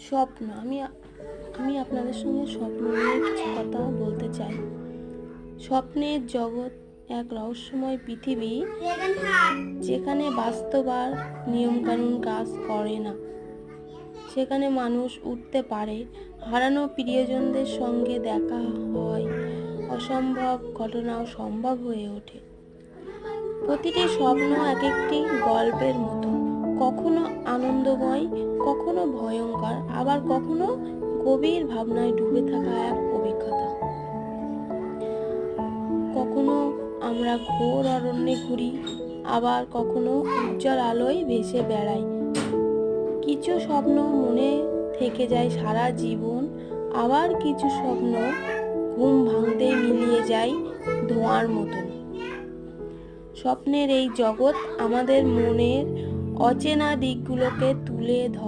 স্বপ্ন আমি আমি আপনাদের সঙ্গে স্বপ্ন নিয়ে কিছু কথা বলতে চাই। স্বপ্নের জগৎ এক রহস্যময় পৃথিবী, যেখানে বাস্তব আর নিয়মকানুন কাজ করে না। সেখানে মানুষ উঠতে পারে, হারানো প্রিয়জনদের সঙ্গে দেখা হয়, অসম্ভব ঘটনাও সম্ভব হয়ে ওঠে। প্রতিটি স্বপ্ন এক একটি গল্পের মতো, কখনো আনন্দময়, কখনো ভয়ঙ্কর, আবার কখনো গভীর ভাবনায় ডুবে থাকা এক অভিজ্ঞতা। কখনো আমরা ঘোর অরণ্যে ঘুরি, আবার কখনো উজ্জ্বল আলোয় ভেসে বেড়াই। কিছু স্বপ্ন মনে থেকে যায় সারা জীবন, আবার কিছু স্বপ্ন ঘুম ভাঙতেই মিলিয়ে যায় ধোঁয়ার মতন। স্বপ্নের এই জগৎ আমাদের মনের অচেনা দিকগুলোকে তুলে ধরে।